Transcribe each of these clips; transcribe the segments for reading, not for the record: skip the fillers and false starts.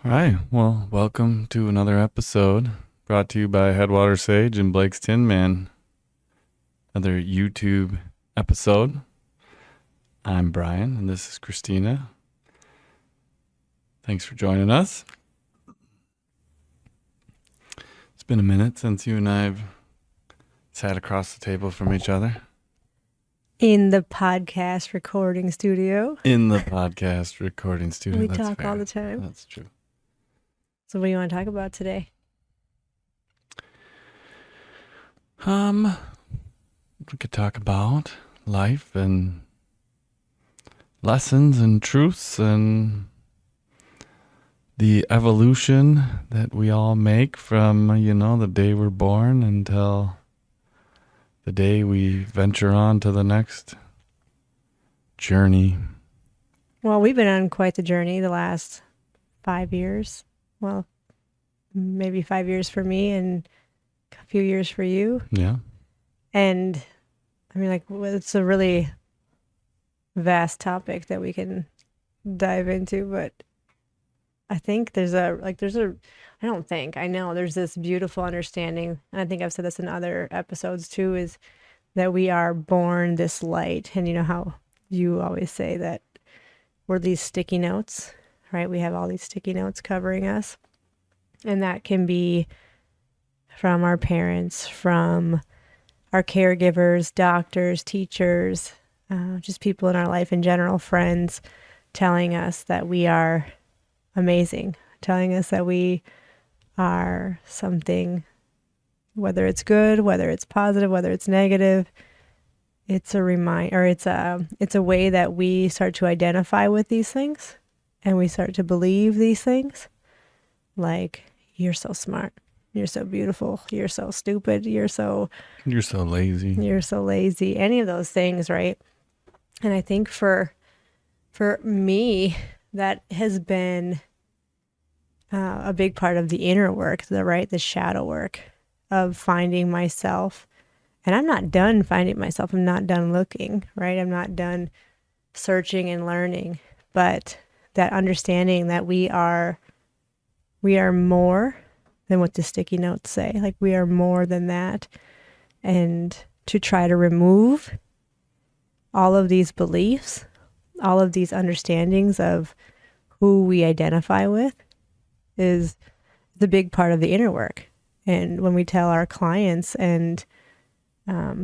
All right. Well, welcome to another episode brought to you by Headwater Sage and Blake's Tin Man. Another YouTube episode. I'm Brian, and this is Khrystyna. Thanks for joining us. It's been a minute since you and I have sat across the table from each other. In the podcast recording studio. In the podcast recording studio. We That's talk fair. all the time. That's true. So what do you want to talk about today? We could talk about life and lessons and truths and the evolution that we all make from, the day we're born until the day we venture on to the next journey. Well, we've been on quite the journey the last 5 years. Well, maybe 5 years for me and a few years for you. Yeah. And I mean, it's a really vast topic that we can dive into, but I think I know there's this beautiful understanding, and I think I've said this in other episodes too, is that we are born this light. And you know how you always say that we're these sticky notes, right? We have all these sticky notes covering us. And that can be from our parents, from our caregivers, doctors, teachers, just people in our life in general, friends, telling us that we are amazing, telling us that we are something, whether it's good, whether it's positive, whether it's negative. It's a reminder, it's a way that we start to identify with these things, and we start to believe these things, like, you're so smart, you're so beautiful, you're so stupid, you're so lazy, any of those things, right? And I think for me, that has been a big part of the inner work, the shadow work of finding myself. And I'm not done finding myself. I'm not done looking, right? I'm not done searching and learning. But that understanding that we are more than what the sticky notes say. Like, we are more than that. And to try to remove all of these beliefs, all of these understandings of who we identify with is the big part of the inner work. And when we tell our clients and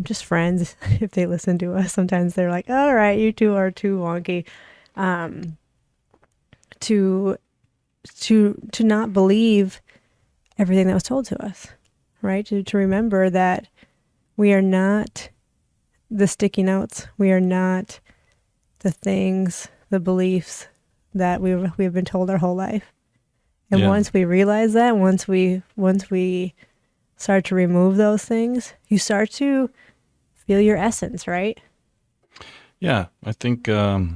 just friends, if they listen to us, sometimes they're like, all right, you two are too wonky. To not believe everything that was told to us, right? To remember that we are not the sticky notes. We are not the things, the beliefs that we've been told our whole life. And once we realize that, once we start to remove those things, you start to feel your essence, right? Yeah, I think, I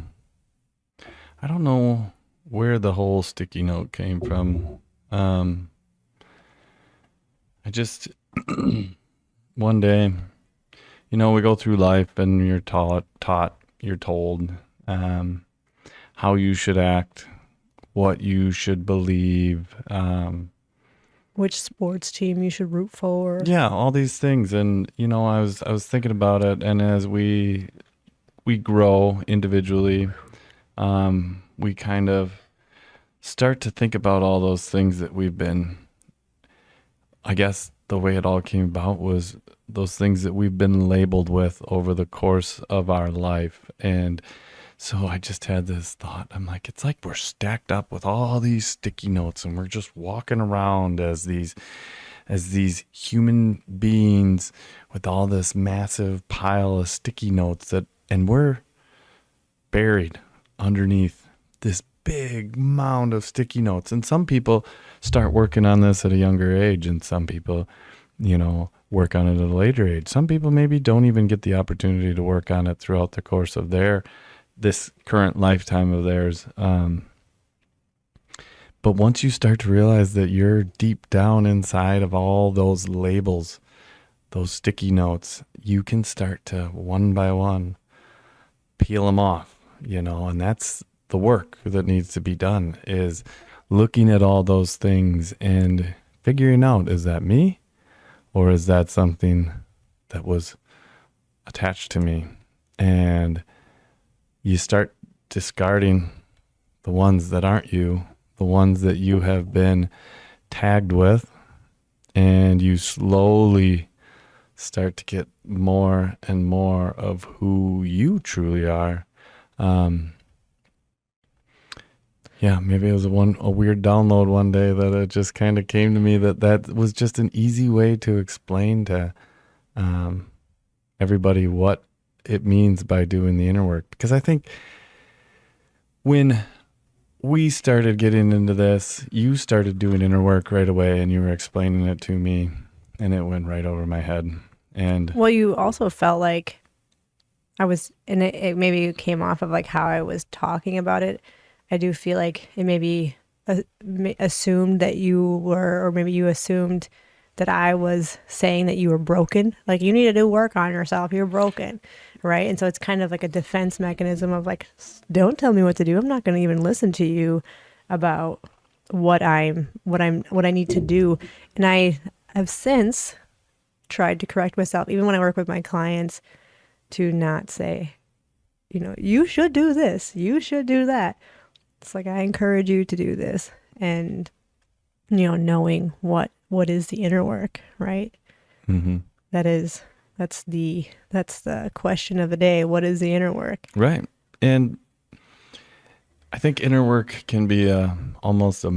don't know where the whole sticky note came from. I just, one day, we go through life and you're you're told how you should act, what you should believe, which sports team you should root for. Yeah, all these things. And, I was thinking about it, and as we grow individually, we kind of start to think about all those things that we've been, I guess the way it all came about was those things that we've been labeled with over the course of our life. And so I just had this thought. I'm like, it's like we're stacked up with all these sticky notes, and we're just walking around as these human beings with all this massive pile of sticky notes and we're buried underneath this big mound of sticky notes. And some people start working on this at a younger age, and some people, work on it at a later age. Some people maybe don't even get the opportunity to work on it throughout the course of this current lifetime of theirs. But once you start to realize that you're deep down inside of all those labels, those sticky notes, you can start to one by one peel them off, and that's the work that needs to be done, is looking at all those things and figuring out, is that me or is that something that was attached to me? And you start discarding the ones that aren't you, the ones that you have been tagged with, and you slowly start to get more and more of who you truly are. Um, yeah, maybe it was a weird download one day that it just kind of came to me that was just an easy way to explain to um, everybody what it means by doing the inner work. Because I think when we started getting into this, you started doing inner work right away and you were explaining it to me and it went right over my head. And Well, you also felt like I was, and it maybe came off of like how I was talking about it. I do feel like it maybe assumed that you were, or maybe you assumed that I was saying that you were broken. Like you need to do work on yourself. You're broken. Right. And so it's kind of like a defense mechanism of like, don't tell me what to do. I'm not going to even listen to you about what I need to do. And I have since tried to correct myself, even when I work with my clients, to not say, you should do this, you should do that. It's like I encourage you to do this, and knowing what is the inner work, right? mm-hmm. That's the question of the day. What is the inner work? Right. And I think inner work can be almost a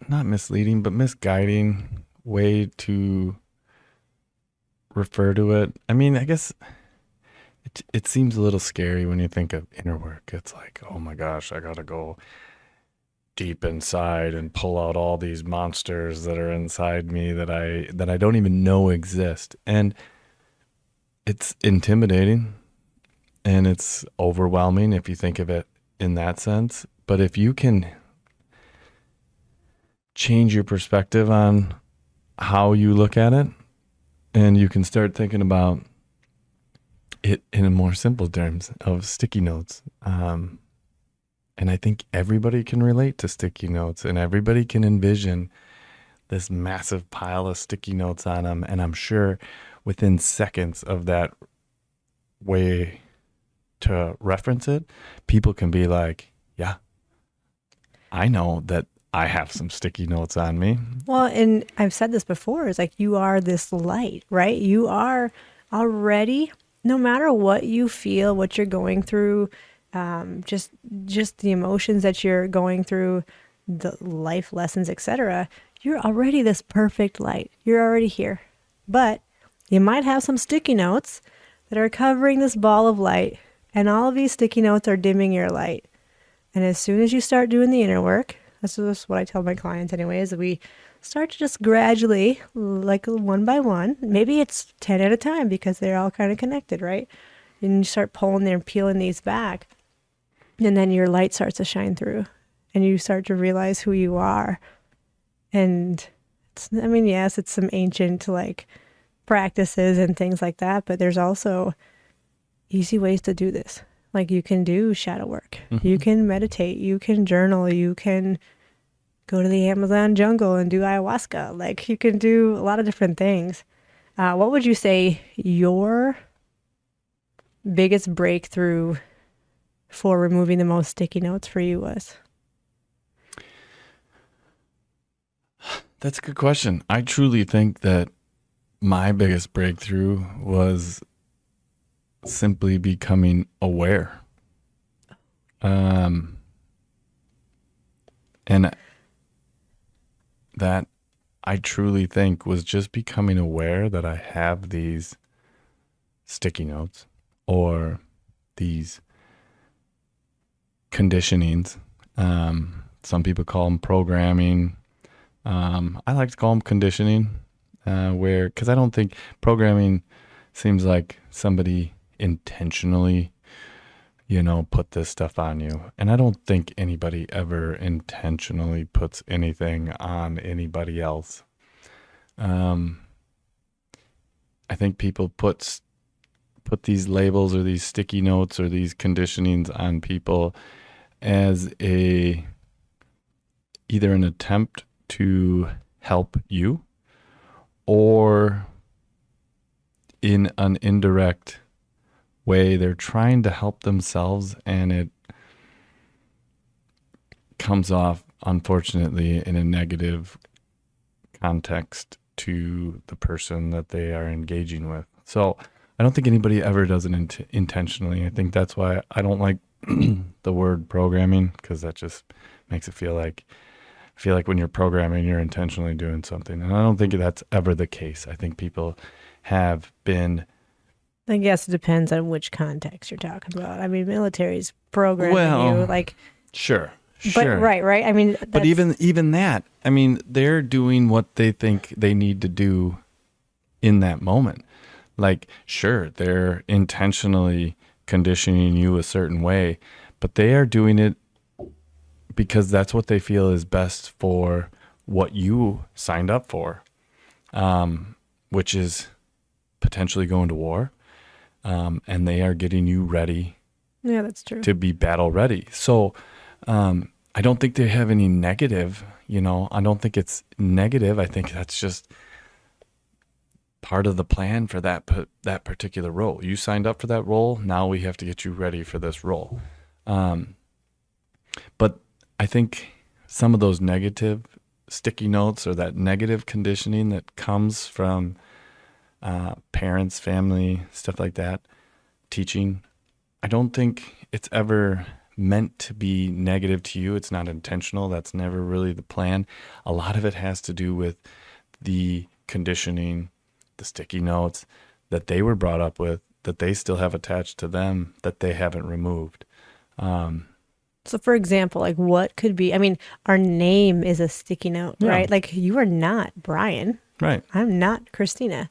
not misleading, but misguiding way to refer to it. I mean, I guess it seems a little scary when you think of inner work. It's like, oh my gosh, I gotta go deep inside and pull out all these monsters that are inside me that I don't even know exist. And it's intimidating and it's overwhelming if you think of it in that sense. But if you can change your perspective on how you look at it, and you can start thinking about it in a more simple terms of sticky notes. And I think everybody can relate to sticky notes and everybody can envision this massive pile of sticky notes on them. And I'm sure within seconds of that way to reference it, people can be like, yeah, I know that I have some sticky notes on me. Well, and I've said this before, is like you are this light, right? You are already, no matter what you feel, what you're going through, just the emotions that you're going through, the life lessons, etc. You're already this perfect light. You're already here. But you might have some sticky notes that are covering this ball of light, and all of these sticky notes are dimming your light. And as soon as you start doing the inner work, that's just what I tell my clients anyways, we start to just gradually, like one by one, maybe it's 10 at a time because they're all kind of connected, right? And you start pulling and peeling these back, and then your light starts to shine through and you start to realize who you are. And yes, it's some ancient like practices and things like that, but there's also easy ways to do this. Like you can do shadow work, you can meditate, you can journal, you can go to the Amazon jungle and do ayahuasca. Like you can do a lot of different things. What would you say your biggest breakthrough for removing the most sticky notes for you was? That's a good question. I truly think that my biggest breakthrough was simply becoming aware. And that I truly think was just becoming aware that I have these sticky notes or these conditionings. Some people call them programming. I like to call them conditioning, because I don't think programming seems like somebody intentionally, put this stuff on you. And I don't think anybody ever intentionally puts anything on anybody else. I think people put these labels or these sticky notes or these conditionings on people as a either an attempt to help you or in an indirect way they're trying to help themselves, and it comes off unfortunately in a negative context to the person that they are engaging with. So I don't think anybody ever does it intentionally. I think that's why I don't like the word programming, because that just makes it feel like when you're programming, you're intentionally doing something. And I don't think that's ever the case. I think people have been. I guess it depends on which context you're talking about. I mean, military's programming Well, you, like, sure. but right. I mean, But even that, I mean, they're doing what they think they need to do in that moment. Like, sure, they're intentionally conditioning you a certain way, but they are doing it because that's what they feel is best for what you signed up for, which is potentially going to war. And they are getting you ready. Yeah, that's true. To be battle ready. So I don't think they have any negative, I don't think it's negative. I think that's just part of the plan for that particular role. You signed up for that role. Now we have to get you ready for this role. But I think some of those negative sticky notes or that negative conditioning that comes from parents, family, stuff like that, teaching, I don't think it's ever meant to be negative to you. It's not intentional. That's never really the plan. A lot of it has to do with the conditioning, the sticky notes that they were brought up with, that they still have attached to them, that they haven't removed. So for example, like what could be, I mean, our name is a sticky note, Yeah. right? Like you are not Brian. Right. I'm not Khrystyna.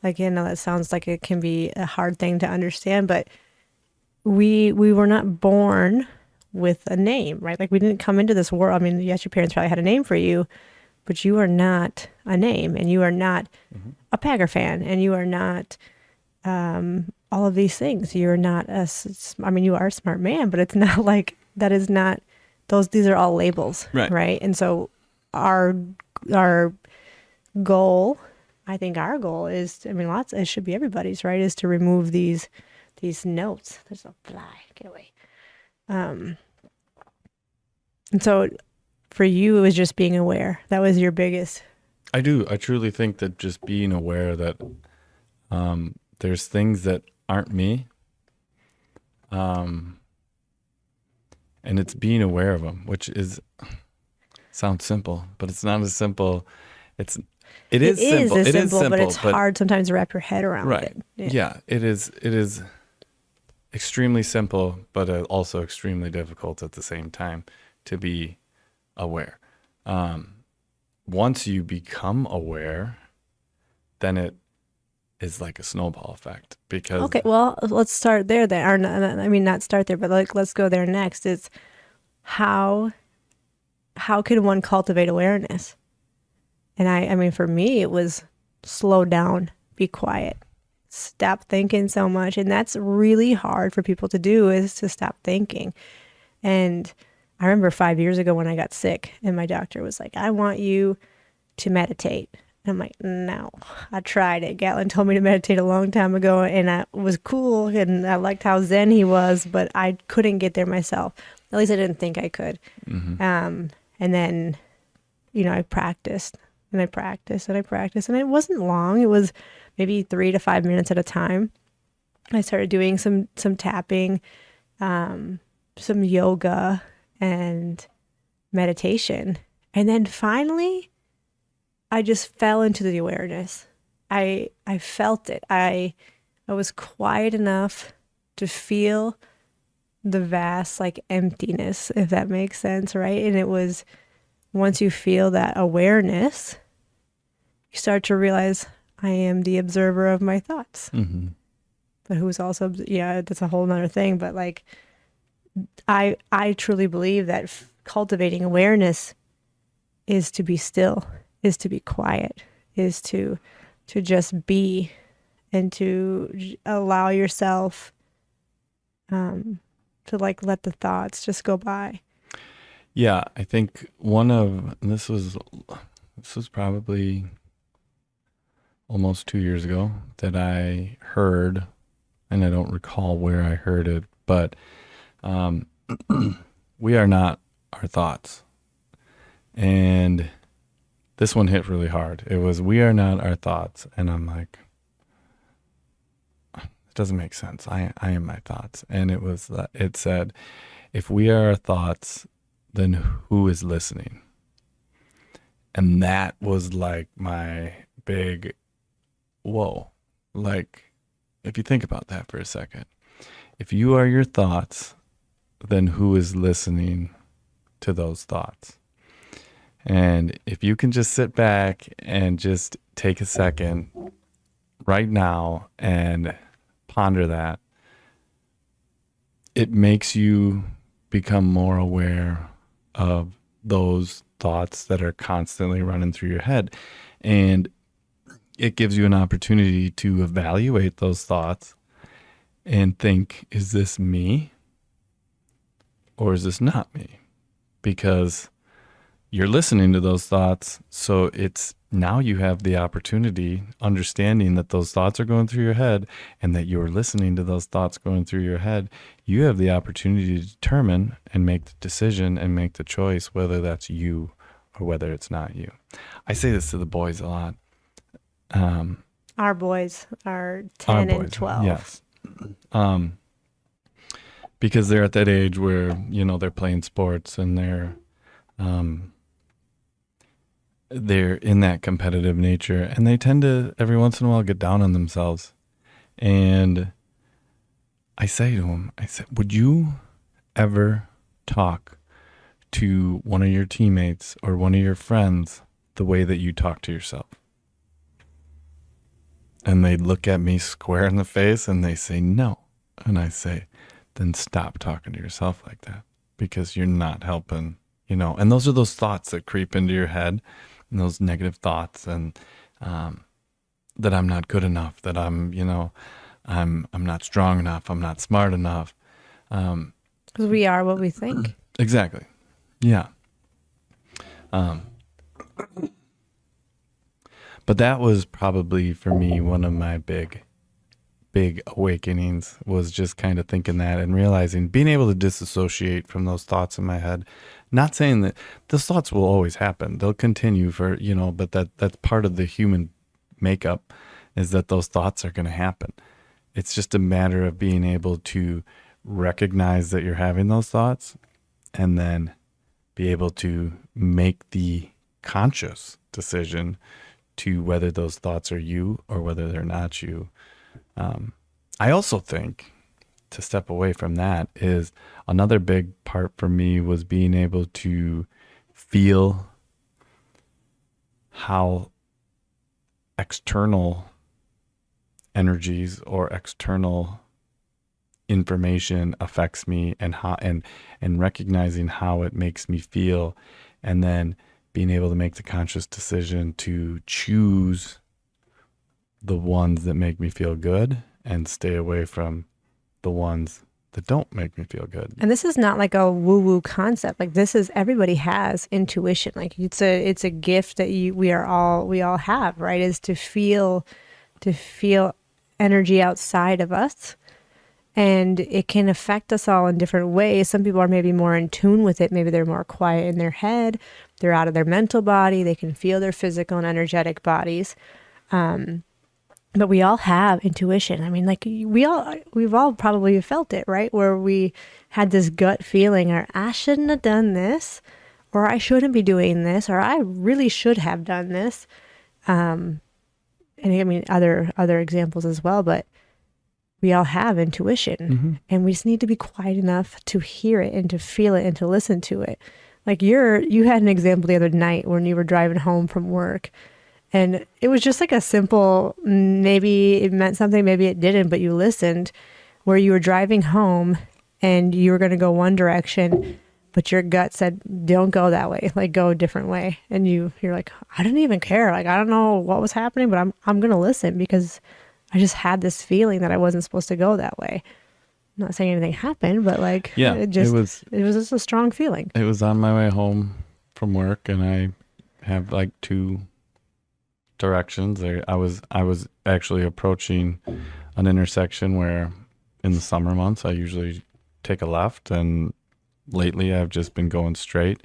Like, that sounds like it can be a hard thing to understand, but we were not born with a name, right? Like we didn't come into this world. I mean, yes, your parents probably had a name for you, but you are not a name, and you are not a Packer fan, and you are not all of these things. You're not you are a smart man, but it's not like that is not these are all labels, right? And so our goal, I think our goal is, it should be everybody's, right, is to remove these notes. There's a fly, get away. And so for you, it was just being aware. That was your biggest. I truly think that just being aware that there's things that aren't me, and it's being aware of them, which sounds simple, but it's not as simple. It is simple, but it's hard sometimes to wrap your head around right. it. Yeah, it is extremely simple, but also extremely difficult at the same time to be aware. Once you become aware, then it is like a snowball effect. Because okay, well, let's start there then. Or not start there, but let's go there next. It's how can one cultivate awareness? And I mean, for me, it was slow down, be quiet, stop thinking so much. And that's really hard for people to do, is to stop thinking. And I remember 5 years ago when I got sick and my doctor was like, I want you to meditate. And I'm like, no, I tried it. Gatlin told me to meditate a long time ago, and it was cool, and I liked how zen he was, but I couldn't get there myself. At least I didn't think I could. Mm-hmm. And then, I practiced. And I practiced and I practiced, and it wasn't long. It was maybe 3 to 5 minutes at a time. I started doing some tapping, some yoga and meditation. And then finally, I just fell into the awareness. I felt it. I was quiet enough to feel the vast emptiness, if that makes sense, right? And it was, once you feel that awareness, you start to realize I am the observer of my thoughts. Mm-hmm. But who's also, that's a whole nother thing. But I truly believe that cultivating awareness is to be still, is to be quiet, is to just be, and to allow yourself to let the thoughts just go by. Yeah, I think this was probably almost 2 years ago that I heard, and I don't recall where I heard it, but um, we are not our thoughts. And this one hit really hard. It was, we are not our thoughts. And I'm like, it doesn't make sense. I am my thoughts. And it said, if we are our thoughts, then who is listening? And that was like my big whoa. Like, if you think about that for a second, if you are your thoughts, then who is listening to those thoughts? And if you can just sit back and just take a second right now and ponder that, it makes you become more aware of those thoughts that are constantly running through your head. And it gives you an opportunity to evaluate those thoughts and think, is this me or is this not me? Because you're listening to those thoughts. So it's now you have the opportunity, understanding that those thoughts are going through your head and that you're listening to those thoughts going through your head. You have the opportunity to determine and make the decision and make the choice, whether that's you or whether it's not you. I say this to the boys a lot. Our boys are Our 10 and boys, 12. yes. Because they're at that age where, they're playing sports and they're in that competitive nature, and they tend to every once in a while get down on themselves. And I say to them, I said, would you ever talk to one of your teammates or one of your friends the way that you talk to yourself? And they look at me square in the face and they say no. And I say, then stop talking to yourself like that, because you're not helping, And those are those thoughts that creep into your head, and those negative thoughts, and that I'm not good enough, that I'm not strong enough, I'm not smart enough. Because we are what we think. Exactly. Yeah. But that was probably for me one of my big awakenings, was just kind of thinking that and realizing, being able to disassociate from those thoughts in my head. Not saying that those thoughts will always happen. They'll continue but that's part of the human makeup, is that those thoughts are going to happen. It's just a matter of being able to recognize that you're having those thoughts and then be able to make the conscious decision to whether those thoughts are you or whether they're not you. I also think, to step away from that, is another big part for me was being able to feel how external energies or external information affects me, and how and recognizing how it makes me feel, and then being able to make the conscious decision to choose the ones that make me feel good and stay away from the ones that don't make me feel good. And this is not like a woo-woo concept. Like, this is, everybody has intuition. Like, it's a gift that we all have, right? Is to feel energy outside of us. And it can affect us all in different ways. Some people are maybe more in tune with it. Maybe they're more quiet in their head. They're out of their mental body. They can feel their physical and energetic bodies. But we all have intuition. I mean, like, we've all probably felt it, right? Where we had this gut feeling, or I shouldn't have done this, or I shouldn't be doing this, or I really should have done this. And I mean, other examples as well, but we all have intuition, and we just need to be quiet enough to hear it and to feel it and to listen to it. Like, you had an example the other night when you were driving home from work. And it was just like a simple, maybe it meant something, maybe it didn't, but you listened, where you were driving home and you were going to go one direction, but your gut said, don't go that way, like, go a different way. And you're like, I didn't even care. Like, I don't know what was happening, but I'm going to listen, because I just had this feeling that I wasn't supposed to go that way. not saying anything happened, but like Yeah, it was just a strong feeling. it was on my way home from work, and I have like two directions. I was actually approaching an intersection where in the summer months I usually take a left, and lately I've just been going straight,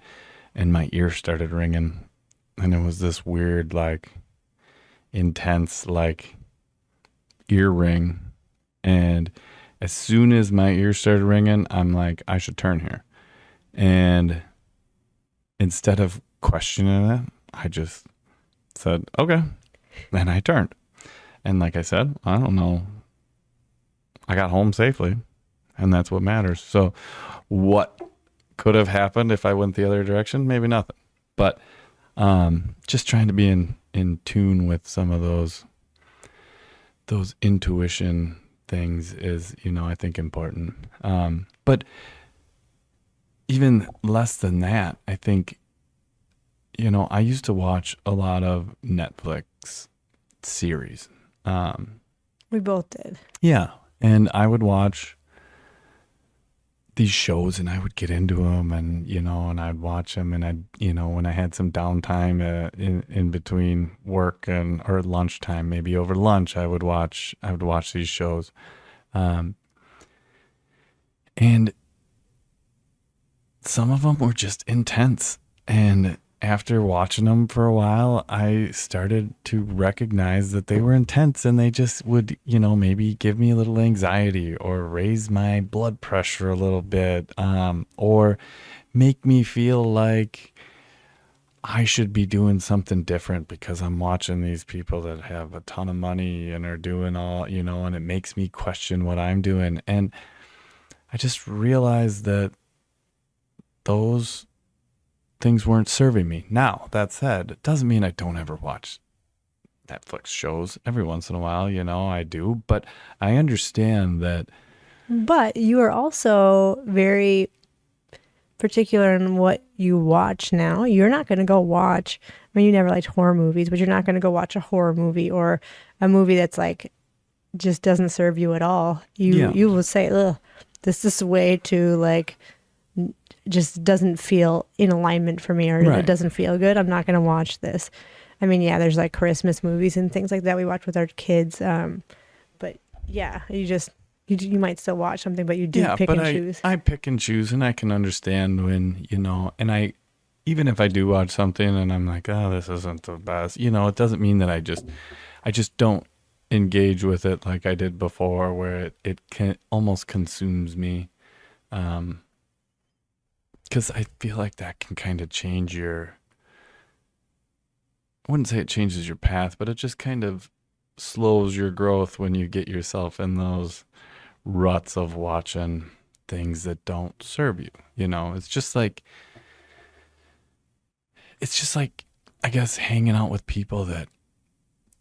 and my ear started ringing, and it was this weird, like, intense, like, ear ring. And as soon as my ear started ringing, I'm like, I should turn here. And instead of questioning it, I just said, okay. And I turned. And like I said, I don't know. I got home safely, and that's what matters. So, what could have happened if I went the other direction? Maybe nothing. But just trying to be in tune with some of those intuition things is, I think important. But even less than that, I think, I used to watch a lot of Netflix series. We both did. Yeah. And I would watch these shows, and I would get into them, and I'd watch them, and when I had some downtime in between work or lunchtime, maybe over lunch, I would watch these shows. And some of them were just intense. And after watching them for a while, I started to recognize that they were intense, and they just would, maybe give me a little anxiety or raise my blood pressure a little bit, or make me feel like I should be doing something different because I'm watching these people that have a ton of money and are doing all, and it makes me question what I'm doing. And I just realized that those things weren't serving me. Now, that said, it doesn't mean I don't ever watch Netflix shows. Every once in a while, I do, but I understand that. But you are also very particular in what you watch now. You're not going to go watch, you never liked horror movies, but you're not going to go watch a horror movie or a movie that's like just doesn't serve you at all. You will say, ugh, this is a way to like just doesn't feel in alignment for me, or Right. it doesn't feel good. I'm not going to watch this. There's like Christmas movies and things like that we watch with our kids. But yeah, you might still watch something, but you do pick and choose. I pick and choose, and I can understand when, and even if I do watch something and I'm like, oh, this isn't the best, it doesn't mean that I just don't engage with it like I did before, where it can almost consumes me. Because I feel like that can kind of change I wouldn't say it changes your path, but it just kind of slows your growth when you get yourself in those ruts of watching things that don't serve you. It's just like, I guess, hanging out with people that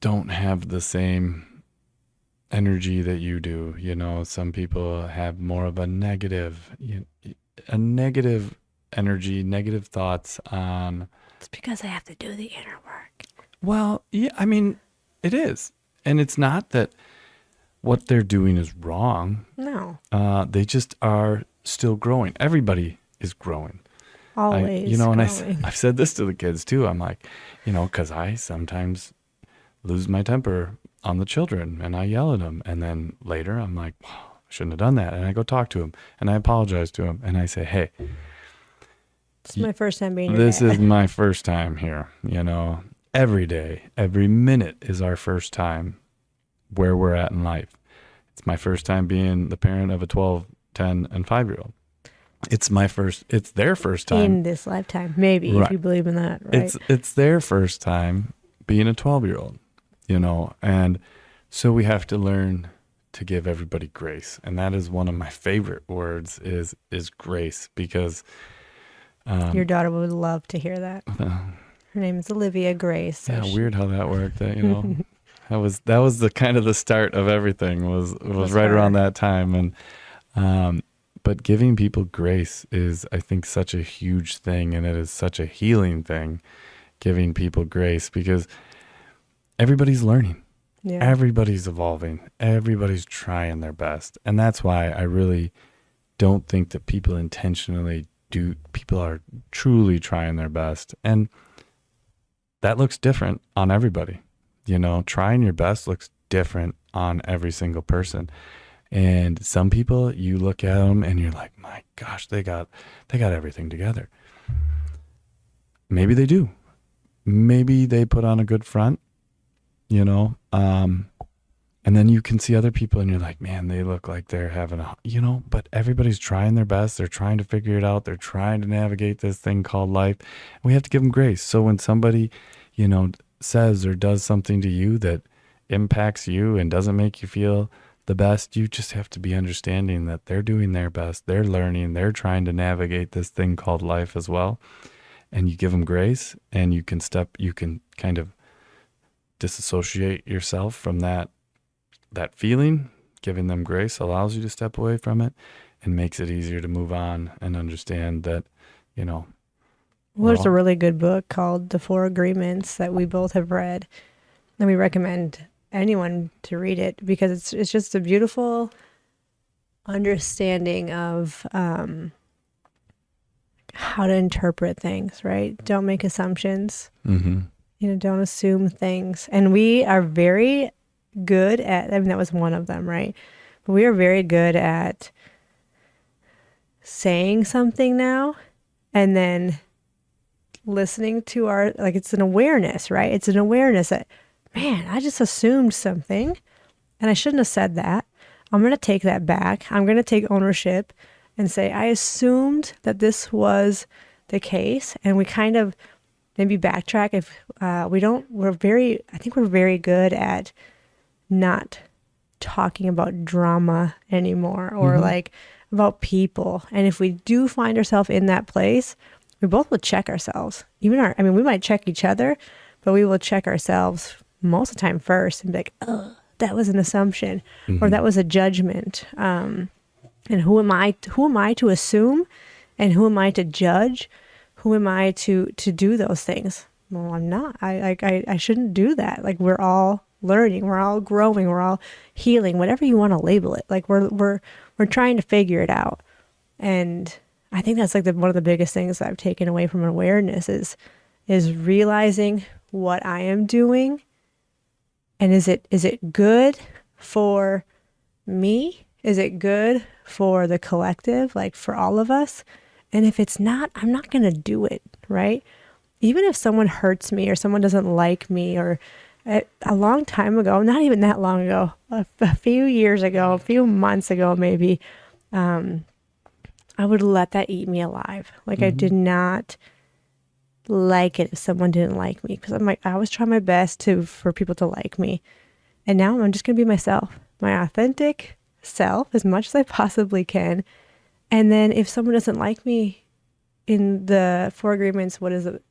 don't have the same energy that you do. Some people have more of a negative energy, negative thoughts on. It's because I have to do the inner work. Well, yeah, it is. And it's not that what they're doing is wrong. No. They just are still growing. Everybody is growing. Always. And growing. I've said this to the kids too. I'm like, because I sometimes lose my temper on the children and I yell at them. And then later I'm like, wow, I shouldn't have done that. And I go talk to them and I apologize to them. And I say, hey, this is my first time being your this dad. is my first time here. Every day, every minute is our first time where we're at in life. It's my first time being the parent of a 12, 10, and 5-year-old. It's their first time. In this lifetime, maybe, Right. if you believe in that, right? It's their first time being a 12-year-old, and so we have to learn to give everybody grace. And that is one of my favorite words is grace, because Your daughter would love to hear that. Her name is Olivia Grace. So yeah, weird how that worked. That was the kind of the start of everything was right around that time. And but giving people grace is, I think, such a huge thing, and it is such a healing thing, giving people grace, because everybody's learning. Yeah. Everybody's evolving. Everybody's trying their best. And that's why I really don't think that people are truly trying their best. And that looks different on everybody. Trying your best looks different on every single person. And some people, you look at them and you're like, my gosh, they got everything together. Maybe they do. Maybe they put on a good front, you know, and then you can see other people and you're like, man, they look like they're having but everybody's trying their best. They're trying to figure it out. They're trying to navigate this thing called life. We have to give them grace. So when somebody, says or does something to you that impacts you and doesn't make you feel the best, you just have to be understanding that they're doing their best. They're learning. They're trying to navigate this thing called life as well. And you give them grace, and you can kind of disassociate yourself from that feeling. Giving them grace allows you to step away from it and makes it easier to move on and understand that, you know, Well, there's a really good book called The Four Agreements that we both have read, and we recommend anyone to read it because it's just a beautiful understanding of how to interpret things, right? Don't make assumptions. mm-hmm. Don't assume things. And we are very good at, I mean, that was one of them, right? But we are very good at saying something now and then listening to it's an awareness, right? It's an awareness that, man, I just assumed something and I shouldn't have said that. I'm going to take that back. I'm going to take ownership and say, I assumed that this was the case. And we kind of maybe backtrack if I think we're very good at not talking about drama anymore or Mm-hmm. about people. And if we do find ourselves in that place, we both will check ourselves. We might check each other, but we will check ourselves most of the time first and be like, oh, that was an assumption Mm-hmm. or that was a judgment. And who am I to assume? And who am I to judge? Who am I to do those things? Well, I'm not. I shouldn't do that. Like, we're all learning, we're all growing, we're all healing, whatever you want to label it. Like, we're trying to figure it out. And I think that's one of the biggest things I've taken away from awareness is realizing what I am doing, and is it good for me? Is it good for the collective, like for all of us? And if it's not, I'm not going to do it, right? Even if someone hurts me or someone doesn't like me, or a long time ago, not even that long ago, a few years ago, a few months ago, maybe, I would let that eat me alive. Like, I did not like it if someone didn't like me, because I always try my best for people to like me. And now I'm just going to be myself, my authentic self, as much as I possibly can. And then if someone doesn't like me in the four agreements, what is it?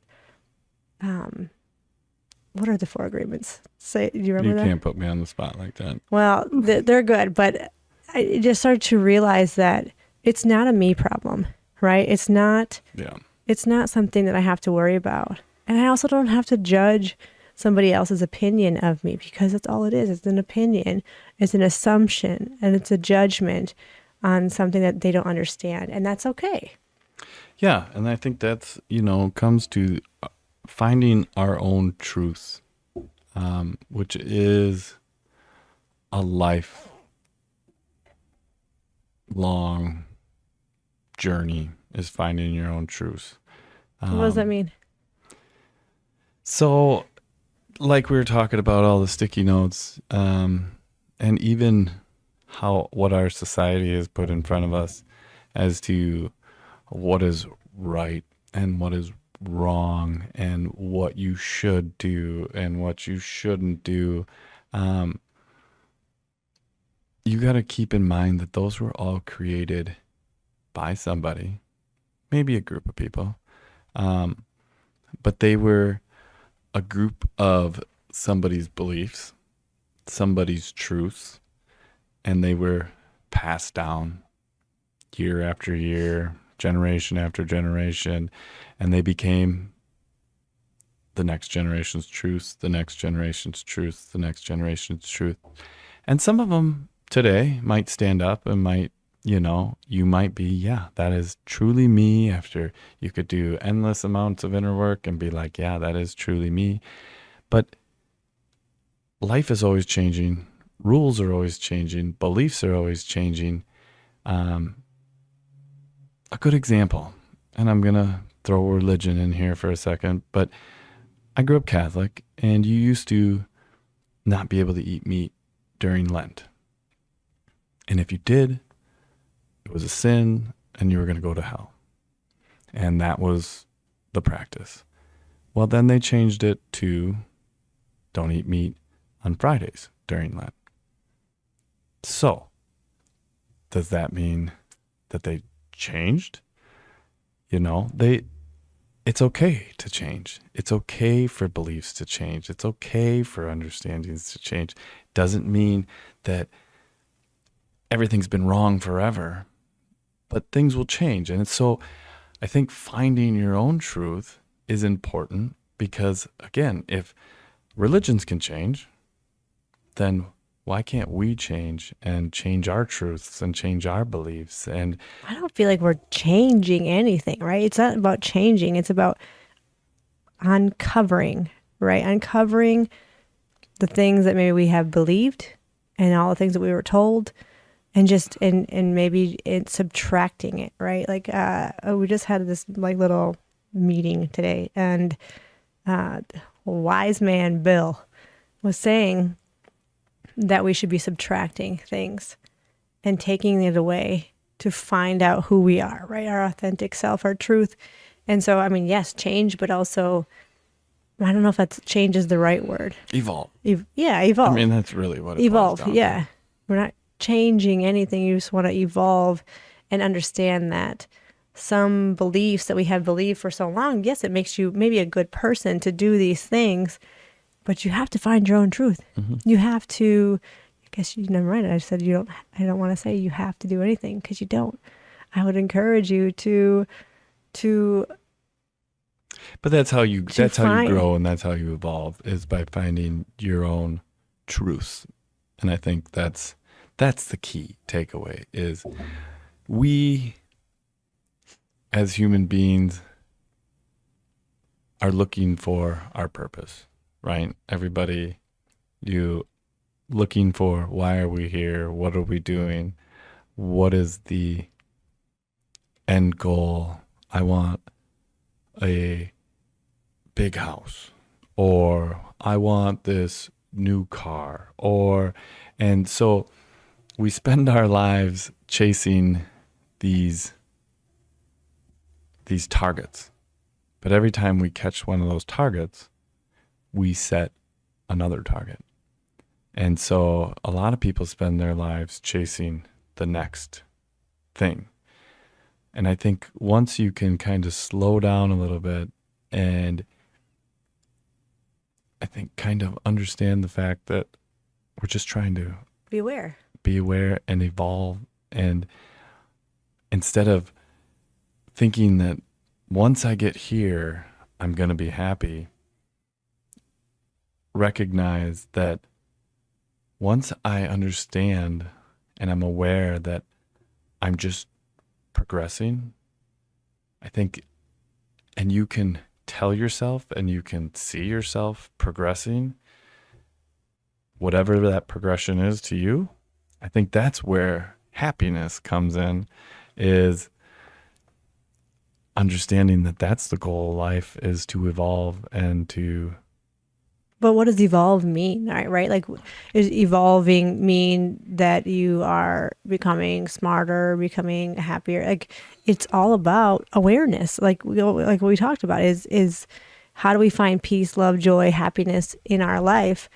What are the four agreements? Do you remember that? You can't put me on the spot like that. Well, they're good, but I just started to realize that it's not a me problem, right? It's not something that I have to worry about. And I also don't have to judge somebody else's opinion of me, because that's all it is. It's an opinion. It's an assumption, and it's a judgment on something that they don't understand. And that's okay. Yeah. And I think that's, comes to finding our own truth, which is a lifelong journey, is finding your own truth. What does that mean? So, like we were talking about all the sticky notes, and even what our society has put in front of us as to what is right and what is wrong and what you should do and what you shouldn't do. You got to keep in mind that those were all created by somebody, maybe a group of people, but they were a group of somebody's beliefs, somebody's truths, and they were passed down year after year, generation after generation, and they became the next generation's truth, the next generation's truth, the next generation's truth. And some of them today might stand up and might, you might be, yeah, that is truly me. After you could do endless amounts of inner work and be like, yeah, that is truly me. But life is always changing. Rules are always changing. Beliefs are always changing. A good example, and I'm going to throw religion in here for a second, but I grew up Catholic, and you used to not be able to eat meat during Lent. And if you did, it was a sin and you were going to go to hell. And that was the practice. Well, then they changed it to don't eat meat on Fridays during Lent. So, does that mean that they changed? It's okay to change. It's okay for beliefs to change. It's okay for understandings to change. Doesn't mean that everything's been wrong forever, but things will change. And so I think finding your own truth is important because, again, if religions can change, then why can't we change and change our truths and change our beliefs? And I don't feel like we're changing anything, right? It's not about changing. It's about uncovering, right? Uncovering the things that maybe we have believed and all the things that we were told and maybe it's subtracting it, right? Like, we just had this like little meeting today and wise man Bill was saying that we should be subtracting things and taking it away to find out who we are, right? Our authentic self, our truth. And so, I mean, yes, change, but also, I don't know if that's change is the right word. evolve. Evolve. I mean, that's really what it Evolve, boils down yeah. to. We're not changing anything. You just want to evolve and understand that some beliefs that we have believed for so long, yes, it makes you maybe a good person to do these things, but you have to find your own truth. Mm-hmm. You have to, I guess you never mind. I said I don't want to say you have to do anything because you don't. I would encourage you to But that's how you find, grow and that's how you evolve, is by finding your own truth. And I think that's the key takeaway is we as human beings are looking for our purpose, right? Everybody, you looking for why are we here? What are we doing? What is the end goal? I want a big house, or I want this new car, and so we spend our lives chasing these targets. But every time we catch one of those targets, we set another target. And so a lot of people spend their lives chasing the next thing. And I think once you can kind of slow down a little bit and I think kind of understand the fact that we're just trying to be aware and evolve. And instead of thinking that once I get here, I'm going to be happy, recognize that once I understand and I'm aware that I'm just progressing, I think, and you can tell yourself and you can see yourself progressing, whatever that progression is to you, I think that's where happiness comes in, is understanding that that's the goal of life, is to evolve and to... But what does evolve mean, right? Like, is evolving mean that you are becoming smarter, becoming happier? Like, it's all about awareness. Like what we talked about is how do we find peace, love, joy, happiness in our life?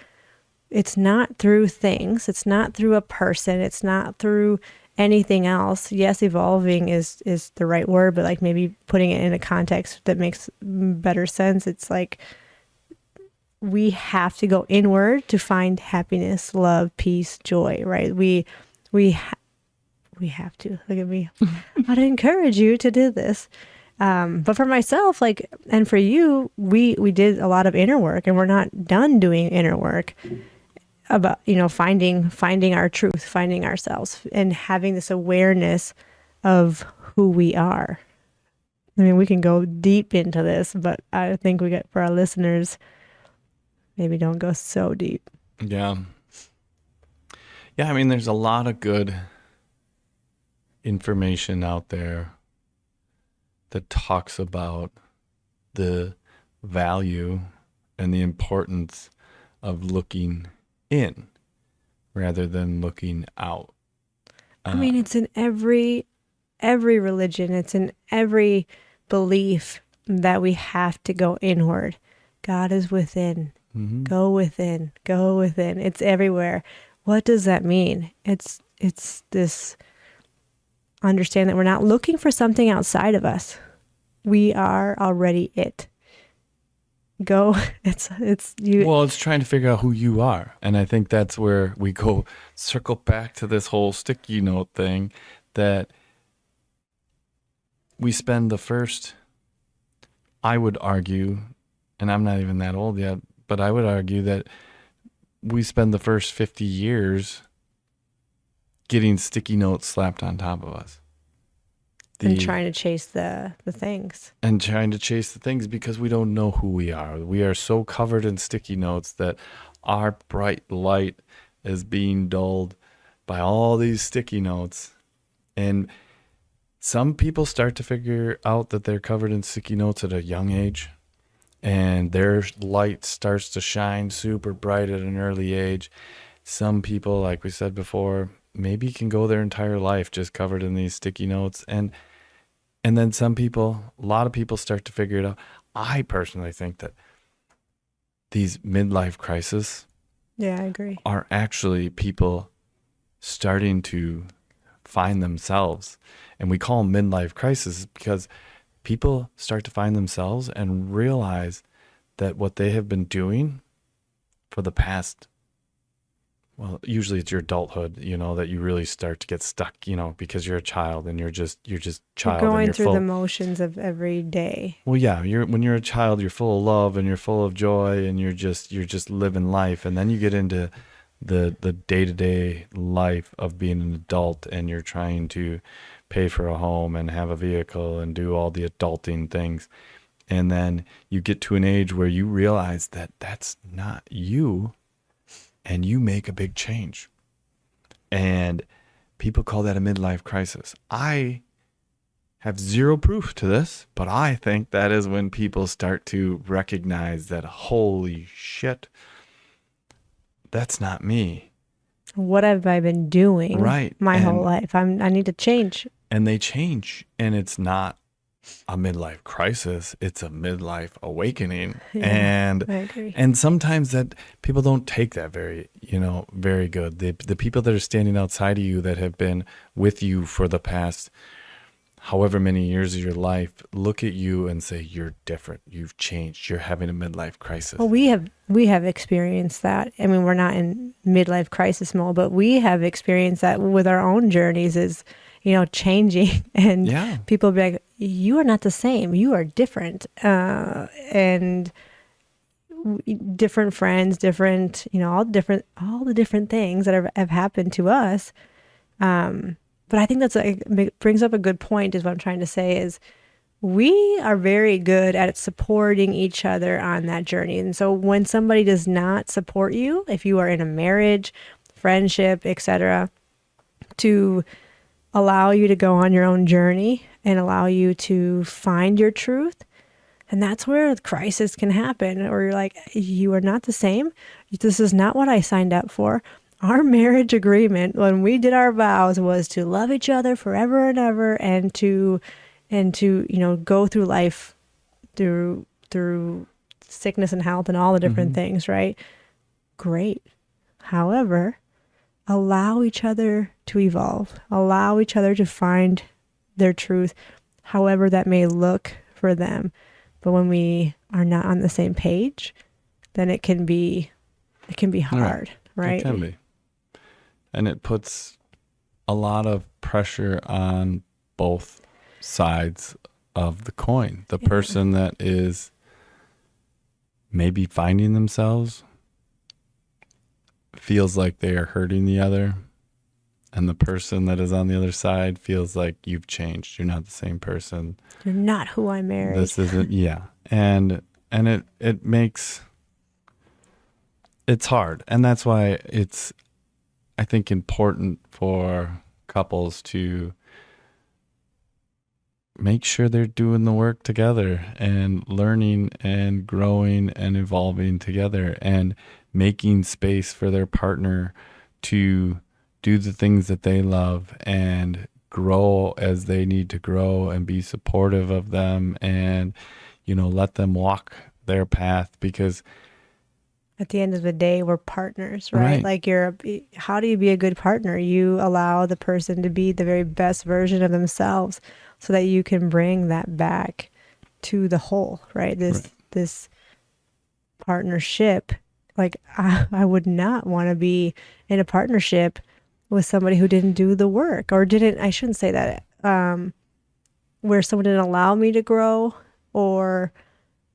It's not through things. It's not through a person. It's not through anything else. Yes, evolving is the right word, but like maybe putting it in a context that makes better sense. It's like, we have to go inward to find happiness, love, peace, joy, right? We have to. Look at me. I'd encourage you to do this. But for myself, like, and for you, we did a lot of inner work, and we're not done doing inner work about, finding our truth, finding ourselves, and having this awareness of who we are. I mean, we can go deep into this, but I think we get, for our listeners, maybe don't go so deep. Yeah. Yeah, I mean, there's a lot of good information out there that talks about the value and the importance of looking in rather than looking out. I mean, it's in every religion, it's in every belief that we have to go inward. God is within. Mm-hmm. Go within. Go within. It's everywhere. What does that mean? It's this understand that we're not looking for something outside of us. We are already it. Go. It's you. Well, it's trying to figure out who you are. And I think that's where we go circle back to this whole sticky note thing, that we spend the first, I would argue, and I'm not even that old yet, but I would argue that we spend the first 50 years getting sticky notes slapped on top of us. And trying to chase the things. And trying to chase the things because we don't know who we are. We are so covered in sticky notes that our bright light is being dulled by all these sticky notes. And some people start to figure out that they're covered in sticky notes at a young age, and their light starts to shine super bright at an early age. Some people, like we said before, maybe can go their entire life just covered in these sticky notes. And then some people, a lot of people start to figure it out. I personally think that these midlife crises, yeah, I agree, are actually people starting to find themselves. And we call them midlife crises because people start to find themselves and realize that what they have been doing for the past, well, usually it's your adulthood, that you really start to get stuck, because you're a child and you're just child. You're going and you're through full, the motions of every day. Well, yeah, when you're a child, you're full of love and you're full of joy and you're just living life. And then you get into the day-to-day life of being an adult, and you're trying to pay for a home and have a vehicle and do all the adulting things. And then you get to an age where you realize that that's not you, and you make a big change. And people call that a midlife crisis. I have zero proof to this, but I think that is when people start to recognize that, holy shit, that's not me. What have I been doing my whole life? I need to change. And they change, and it's not a midlife crisis, it's a midlife awakening. Yeah, I agree. And sometimes that people don't take that very good. The people that are standing outside of you that have been with you for the past however many years of your life look at you and say, you're different, you've changed, you're having a midlife crisis. Well, we have experienced that. I mean, we're not in midlife crisis mode, but we have experienced that with our own journeys, is changing, and people be like, you are not the same, you are different, and different friends, different, all the different things that have happened to us. But I think brings up a good point, is what I'm trying to say, is we are very good at supporting each other on that journey. And so when somebody does not support you, if you are in a marriage, friendship, etc., to allow you to go on your own journey and allow you to find your truth, and that's where the crisis can happen, or you're like, you are not the same. This is not what I signed up for. Our marriage agreement when we did our vows was to love each other forever and ever, and to go through life through sickness and health and all the different things, right? Great. However, allow each other to evolve. Allow each other to find their truth, however that may look for them. But when we are not on the same page, then it can be hard, right? It can be. And it puts a lot of pressure on both sides of the coin. The person that is maybe finding themselves feels like they are hurting the other, and the person that is on the other side feels like you've changed. You're not the same person. You're not who I married. This isn't, yeah. And it makes, it's hard. And that's why it's, I think, important for couples to make sure they're doing the work together and learning and growing and evolving together and making space for their partner to do the things that they love and grow as they need to grow, and be supportive of them, and, you know, let them walk their path. Because at the end of the day, we're partners, right? Like how do you be a good partner? You allow the person to be the very best version of themselves so that you can bring that back to the whole, right? This partnership. Like I would not want to be in a partnership with somebody who didn't do the work, or I shouldn't say that, where someone didn't allow me to grow, or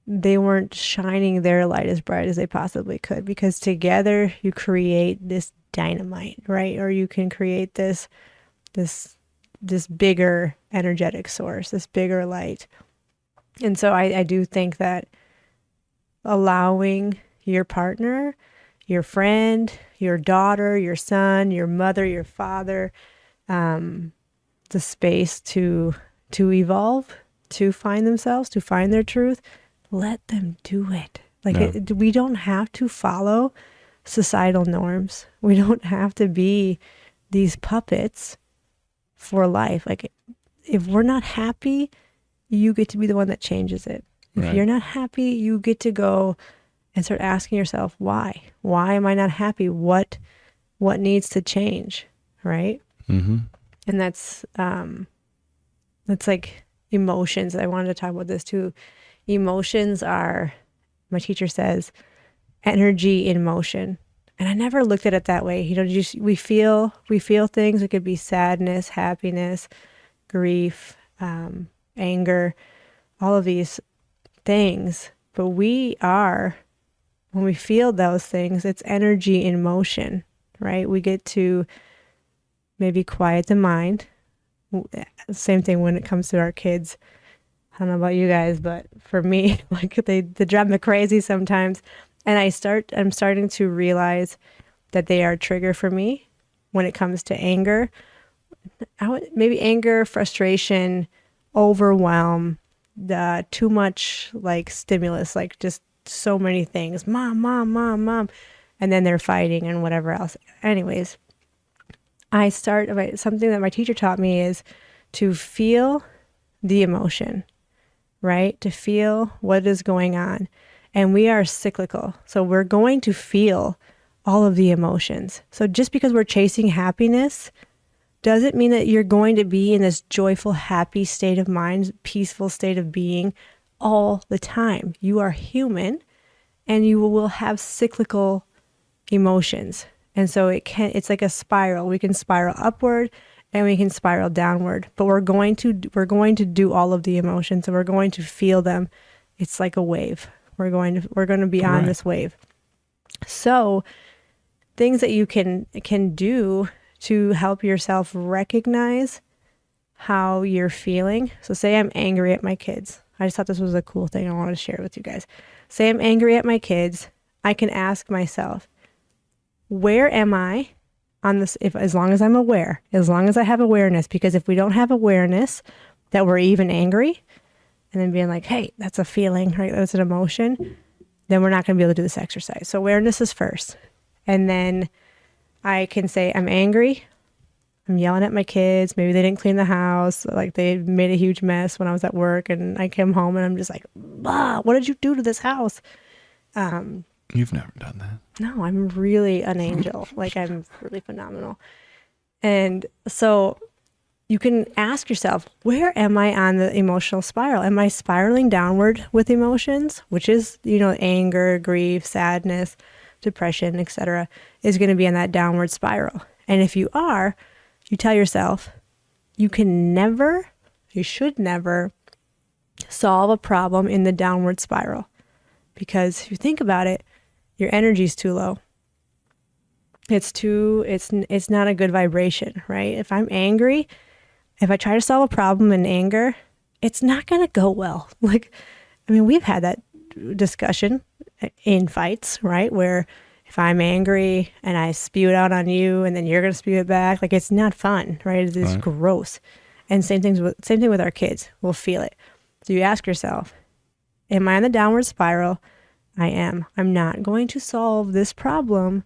they weren't shining their light as bright as they possibly could, because together you create this dynamite, right? Or you can create this bigger energetic source, this bigger light. And so I do think that allowing your partner, your friend, your daughter, your son, your mother, your father, the space to evolve, to find themselves, to find their truth, let them do it. Like we don't have to follow societal norms. We don't have to be these puppets for life. Like if we're not happy, you get to be the one that changes it. If you're not happy, you get to go and start asking yourself, why? Why am I not happy? What needs to change, right? Mm-hmm. And that's like emotions. I wanted to talk about this too. Emotions are, my teacher says, energy in motion. And I never looked at it that way. You know, we feel things. It could be sadness, happiness, grief, anger, all of these things. But when we feel those things, it's energy in motion, right? We get to maybe quiet the mind. Same thing when it comes to our kids. I don't know about you guys, but for me, like they drive me crazy sometimes. And I'm starting to realize that they are a trigger for me when it comes to anger. Maybe anger, frustration, overwhelm, too much like stimulus, like just so many things. Mom, mom, mom, mom. And then they're fighting and whatever else. Anyways, something that my teacher taught me is to feel the emotion, right? To feel what is going on. And we are cyclical. So we're going to feel all of the emotions. So just because we're chasing happiness doesn't mean that you're going to be in this joyful, happy state of mind, peaceful state of being all the time. You are human and you will have cyclical emotions. And so it's like a spiral. We can spiral upward and we can spiral downward, but we're going to do all of the emotions and we're going to feel them. It's like a wave. We're going to be on this wave. So things that you can do to help yourself recognize how you're feeling. So say I'm angry at my kids. I just thought this was a cool thing I wanted to share with you guys. Say I'm angry at my kids. I can ask myself, where am I on this? As long as I'm aware, as long as I have awareness, because if we don't have awareness that we're even angry, and then being like, hey, that's a feeling, right? That's an emotion, then we're not going to be able to do this exercise. So awareness is first. And then I can say, I'm angry. I'm yelling at my kids. Maybe they didn't clean the house. Like they made a huge mess when I was at work and I came home and I'm just like, what did you do to this house? You've never done that. No, I'm really an angel. Like I'm really phenomenal. And so you can ask yourself, where am I on the emotional spiral? Am I spiraling downward with emotions, which is, anger, grief, sadness, depression, etc., is going to be in that downward spiral. And if you are, you tell yourself, you should never solve a problem in the downward spiral. Because if you think about it, your energy's too low. It's not a good vibration, right? If I'm angry, if I try to solve a problem in anger, it's not going to go well. Like, I mean, we've had that discussion in fights, right? Where if I'm angry and I spew it out on you and then you're going to spew it back, like it's not fun, right? It's Right. gross. And same thing with our kids. We'll feel it. So you ask yourself, am I on the downward spiral? I am. I'm not going to solve this problem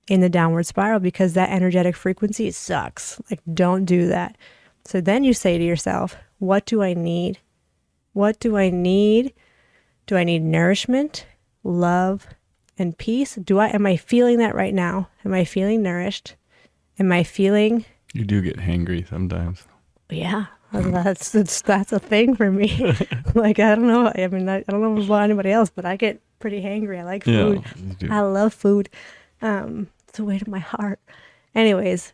in the downward spiral because that energetic frequency sucks. Like, don't do that. So then you say to yourself, what do I need? What do I need? Do I need nourishment, love, and peace? Am I feeling that right now? Am I feeling nourished? Am I feeling? You do get hangry sometimes. Yeah, that's a thing for me. Like, I don't know. I mean, I don't know about anybody else, but I get pretty hangry. I like food. Yeah, you do. I love food. It's a way to my heart. Anyways,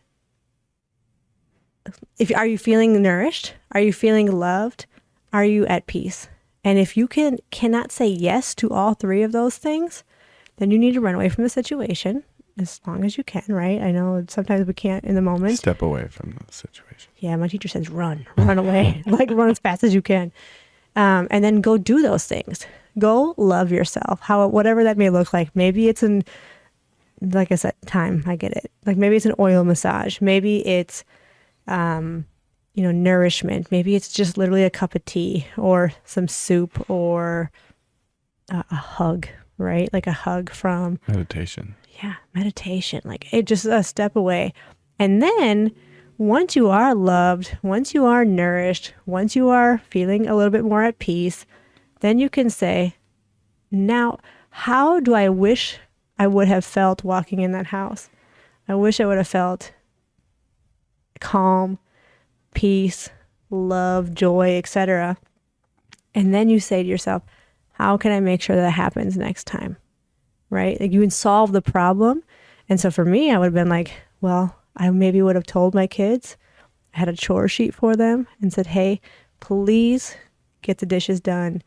are you feeling nourished? Are you feeling loved? Are you at peace? And if you cannot say yes to all three of those things, then you need to run away from the situation as long as you can, right? I know sometimes we can't in the moment. Step away from the situation. Yeah, my teacher says run away, like run as fast as you can. And then go do those things. Go love yourself, whatever that may look like. Maybe it's like I said, time, I get it. Like maybe it's an oil massage. Maybe it's, nourishment. Maybe it's just literally a cup of tea or some soup or a hug, right? Like a hug from Meditation. meditation. Like it just a step away. And then once you are loved, once you are nourished, once you are feeling a little bit more at peace, then you can say, now, how do I wish I would have felt walking in that house? I wish I would have felt calm, peace, love, joy, etc. And then you say to yourself, how can I make sure that happens next time? Right? Like you would solve the problem. And so for me, I would have been like, well, I maybe would have told my kids, I had a chore sheet for them and said, hey, please get the dishes done,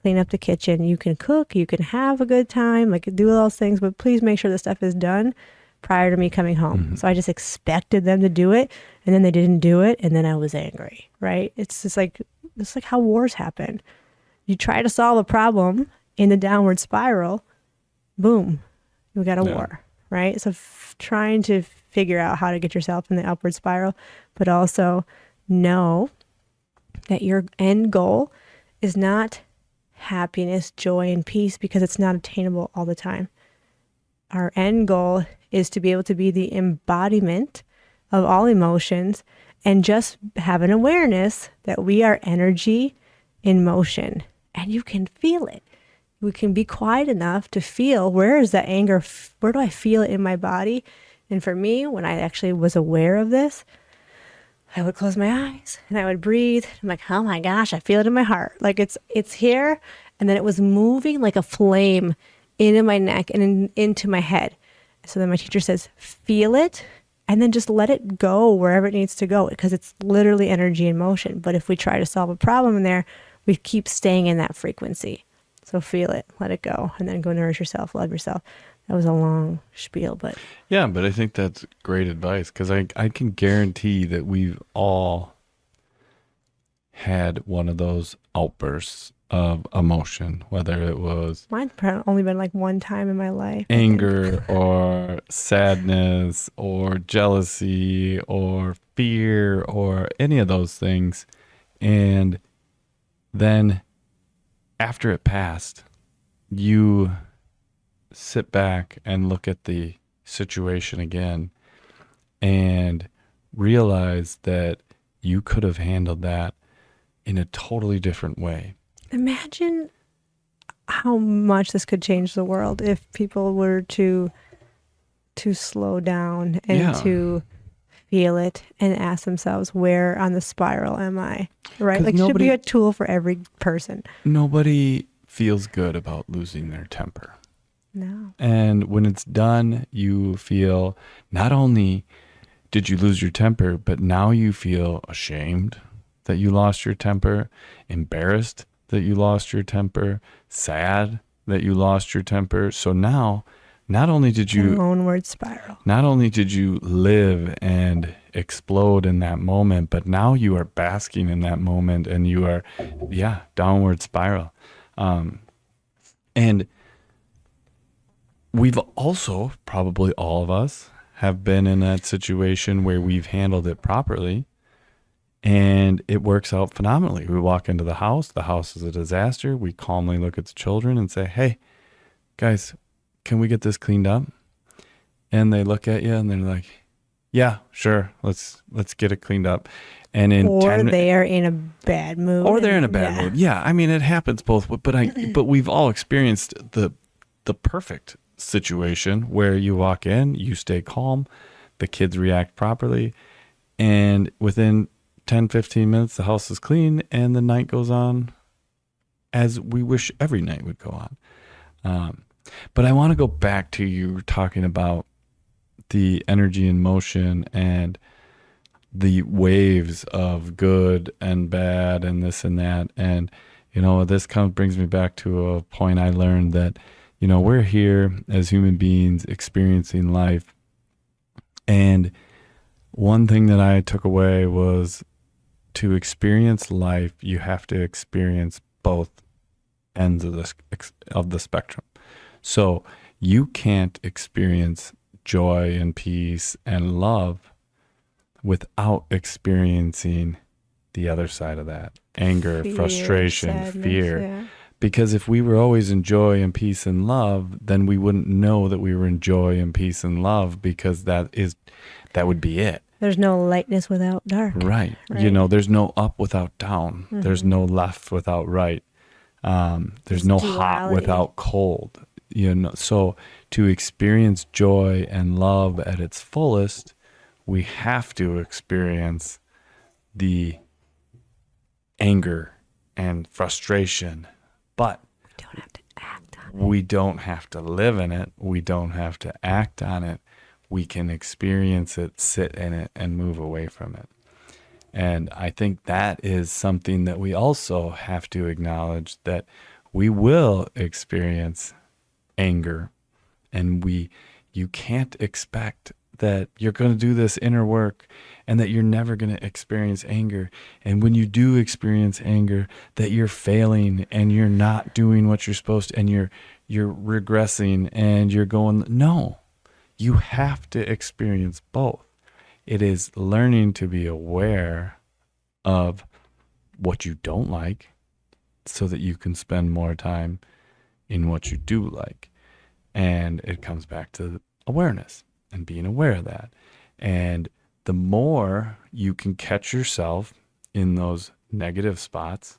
clean up the kitchen. You can cook, you can have a good time, like do all those things, but please make sure the stuff is done prior to me coming home. Mm-hmm. So I just expected them to do it, and then they didn't do it, and then I was angry, right? It's like how wars happen. You try to solve a problem in the downward spiral, boom, we got a war, right? So trying to figure out how to get yourself in the upward spiral, but also know that your end goal is not happiness, joy, and peace because it's not attainable all the time. Our end goal is to be able to be the embodiment of all emotions and just have an awareness that we are energy in motion and you can feel it. We can be quiet enough to feel, where is that anger? Where do I feel it in my body? And for me, when I actually was aware of this, I would close my eyes and I would breathe. I'm like, oh my gosh, I feel it in my heart. Like it's here. And then it was moving like a flame into my neck and into my head. So then my teacher says, feel it and then just let it go wherever it needs to go because it's literally energy in motion. But if we try to solve a problem in there, we keep staying in that frequency. So feel it, let it go, and then go nourish yourself, love yourself. That was a long spiel, but... Yeah, but I think that's great advice because I can guarantee that we've all had one of those outbursts of emotion, whether it was Mine's only been like one time in my life. anger or sadness or jealousy or fear or any of those things. And then after it passed, you sit back and look at the situation again and realize that you could have handled that in a totally different way. Imagine how much this could change the world if people were to slow down and to feel it and ask themselves, where on the spiral am I? Right? Like, it should be a tool for every person. Nobody feels good about losing their temper. No. And when it's done, you feel not only did you lose your temper, but now you feel ashamed that you lost your temper, embarrassed that you lost your temper, sad that you lost your temper. So now, not only did you Downward spiral. not only did you live and explode in that moment, but now you are basking in that moment, and you are, yeah, downward spiral. And we've also, probably all of us, have been in that situation where we've handled it properly and it works out phenomenally. We walk into the house is a disaster. We calmly look at the children and say, hey, guys, can we get this cleaned up? And they look at you and they're like, yeah, sure, let's get it cleaned up. And in Or they are in a bad mood. or they're in a bad mood. Yeah, I mean, it happens both. But we've all experienced the perfect situation where you walk in, you stay calm, the kids react properly, and within 10, 15 minutes, the house is clean and the night goes on as we wish every night would go on. But I want to go back to you talking about the energy in motion and the waves of good and bad and this and that. And, this brings me back to a point I learned that, we're here as human beings experiencing life. And one thing that I took away was, to experience life, you have to experience both ends of the spectrum. So you can't experience joy and peace and love without experiencing the other side of that: anger, Fear, frustration, sadness, fear. yeah. Because if we were always in joy and peace and love, then we wouldn't know that we were in joy and peace and love, because that would be it. There's no lightness without dark. Right. Right. There's no up without down. Mm-hmm. There's no left without right. There's no hot duality. without cold. So to experience joy and love at its fullest, we have to experience the anger and frustration, but We don't have to act on it. we don't have to live in it. We don't have to act on it. We can experience it, sit in it, and move away from it. And I think that is something that we also have to acknowledge, that we will experience anger, and you can't expect that you're going to do this inner work and that you're never going to experience anger. And when you do experience anger, that you're failing and you're not doing what you're supposed to, and you're regressing and you're going, no, you have to experience both. It is learning to be aware of what you don't like so that you can spend more time in what you do like. And it comes back to awareness and being aware of that. And the more you can catch yourself in those negative spots,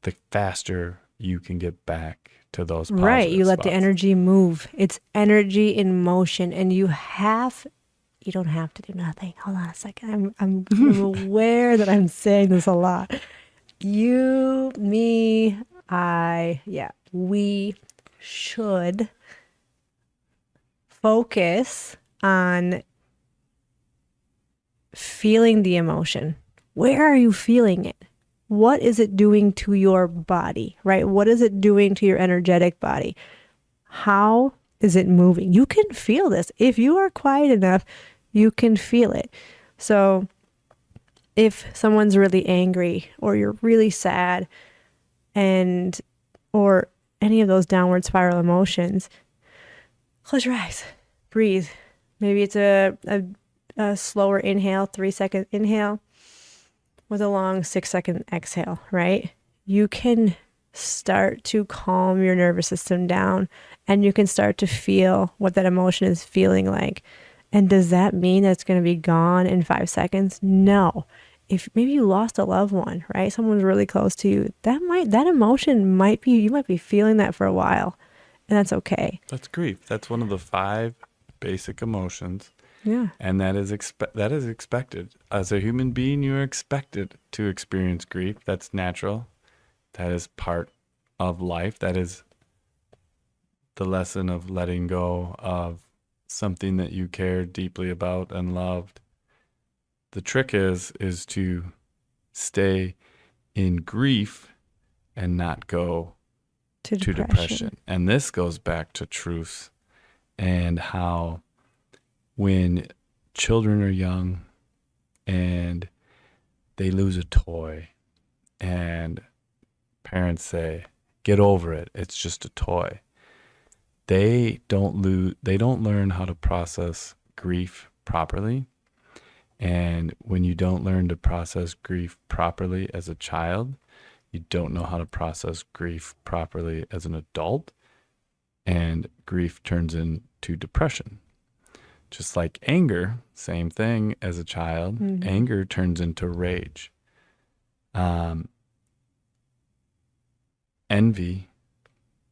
the faster you can get back to those positive Right. You let the spots. energy move. It's energy in motion, and you don't have to do nothing. Hold on a second. I'm aware that I'm saying this a lot. You, me, we should focus on feeling the emotion. Where are you feeling it? What is it doing to your body, right? What is it doing to your energetic body? How is it moving? You can feel this. If you are quiet enough, you can feel it. So if someone's really angry, or you're really sad, or any of those downward spiral emotions, close your eyes, breathe. Maybe it's a slower inhale, 3-second inhale with a long 6-second exhale, right? You can start to calm your nervous system down, and you can start to feel what that emotion is feeling like. And does that mean that it's going to be gone in 5 seconds? No. If maybe you lost a loved one, right? Someone's really close to you, that emotion might be, you might be feeling that for a while, and that's okay. That's grief. That's one of the 5 basic emotions. Yeah. And that is expected. As a human being, you are expected to experience grief. That's natural. That is part of life. That is the lesson of letting go of something that you cared deeply about and loved. The trick is to stay in grief and not go To to depression. depression. And this goes back to truth and how when children are young and they lose a toy and parents say, get over it, it's just a toy. They don't learn how to process grief properly. And when you don't learn to process grief properly as a child, you don't know how to process grief properly as an adult, and grief turns into depression. Just like anger, same thing as a child, anger turns into rage. Envy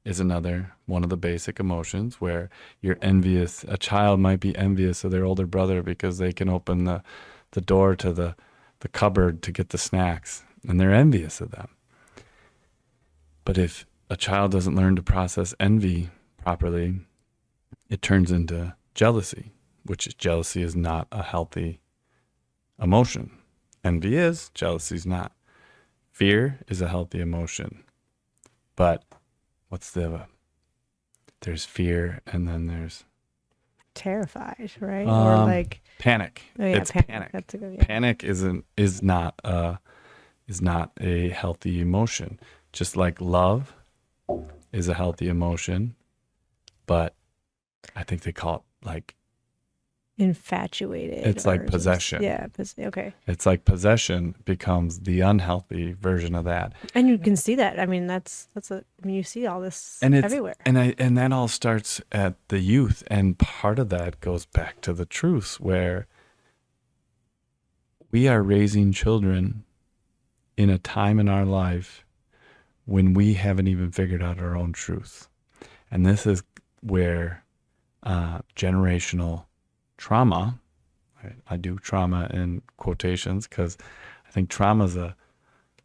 is another one of the basic emotions where you're envious. A child might be envious of their older brother because they can open the door to the cupboard to get the snacks, and they're envious of them. But if a child doesn't learn to process envy properly, it turns into jealousy, which jealousy is not a healthy emotion. Envy is, jealousy is not. Fear is a healthy emotion. But there's fear, and then there's terrified, right? Or like panic. oh yeah, It's panic. That's a good yeah. Panic is not a healthy emotion. Just like love is a healthy emotion, but I think they call it like Infatuated. it's like possession. Yeah. Okay. It's like possession becomes the unhealthy version of that. And you can see that. I mean, you see all this And it's everywhere. and that all starts at the youth, and part of that goes back to the truths where we are raising children in a time in our life when we haven't even figured out our own truth. And this is where generational trauma, I do trauma in quotations because I think trauma is a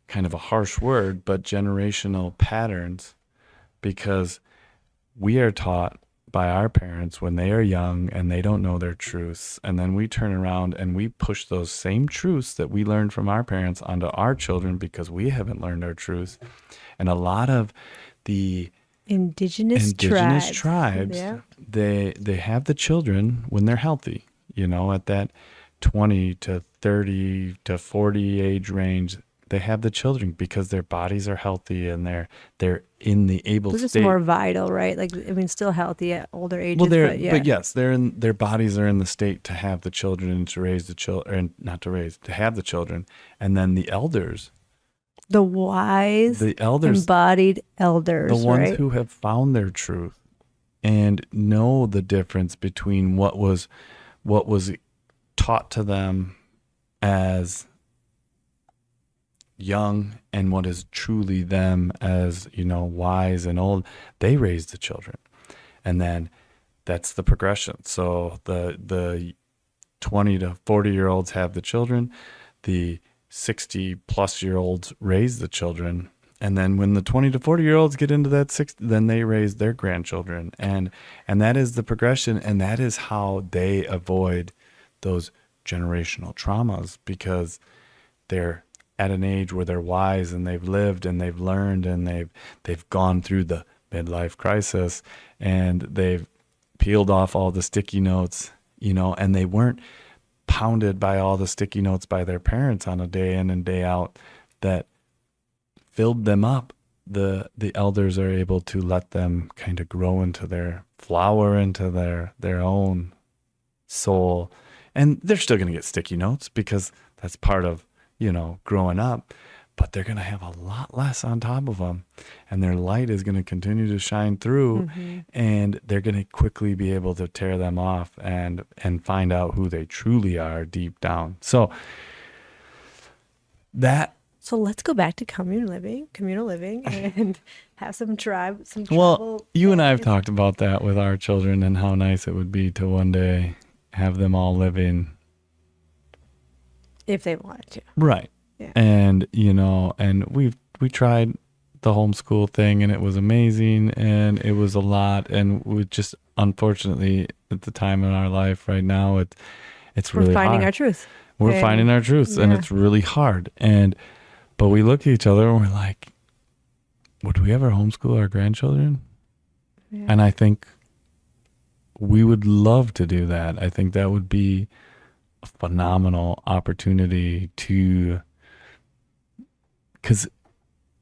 kind of a harsh word, but generational patterns, because we are taught by our parents when they are young and they don't know their truths. And then we turn around and we push those same truths that we learned from our parents onto our children because we haven't learned our truths. And a lot of the indigenous tribes, yeah. they have the children when they're healthy, at that 20 to 30 to 40 age range. They have the children because their bodies are healthy and they're in the able They're state. just more vital, right? Like, I mean, still healthy at older ages. Well, but yes, their bodies are in the state to have the children and to raise the children, to have the children. And then the elders, the wise, the elders, embodied elders, the ones right? who have found their truth and know the difference between what was taught to them as young and what is truly them as, wise and old. They raise the children. And then that's the progression. So the 20 to 40-year-olds have the children. The 60-plus-year-olds raise the children. And then when the 20 to 40-year-olds get into that 60, then they raise their grandchildren. And that is the progression. And that is how they avoid those generational traumas, because they're at an age where they're wise and they've lived and they've learned and they've gone through the midlife crisis and they've peeled off all the sticky notes, and they weren't pounded by all the sticky notes by their parents on a day in and day out that filled them up. The elders are able to let them kind of grow into their flower, into their own soul. And they're still going to get sticky notes because that's part of, growing up, but they're going to have a lot less on top of them, and their light is going to continue to shine through, and they're going to quickly be able to tear them off and find out who they truly are deep down. So let's go back to communal living and have some travel. Well, you and I have talked about that with our children and how nice it would be to one day have them all living if they wanted to. Right. Yeah. And, and we tried the homeschool thing and it was amazing and it was a lot. And we just, unfortunately, at the time in our life right now, it's really hard. We're finding our truth. We're finding our truths and it's really hard. But we look at each other and we're like, would we ever homeschool our grandchildren? Yeah. And I think we would love to do that. I think that would be a phenomenal opportunity to, because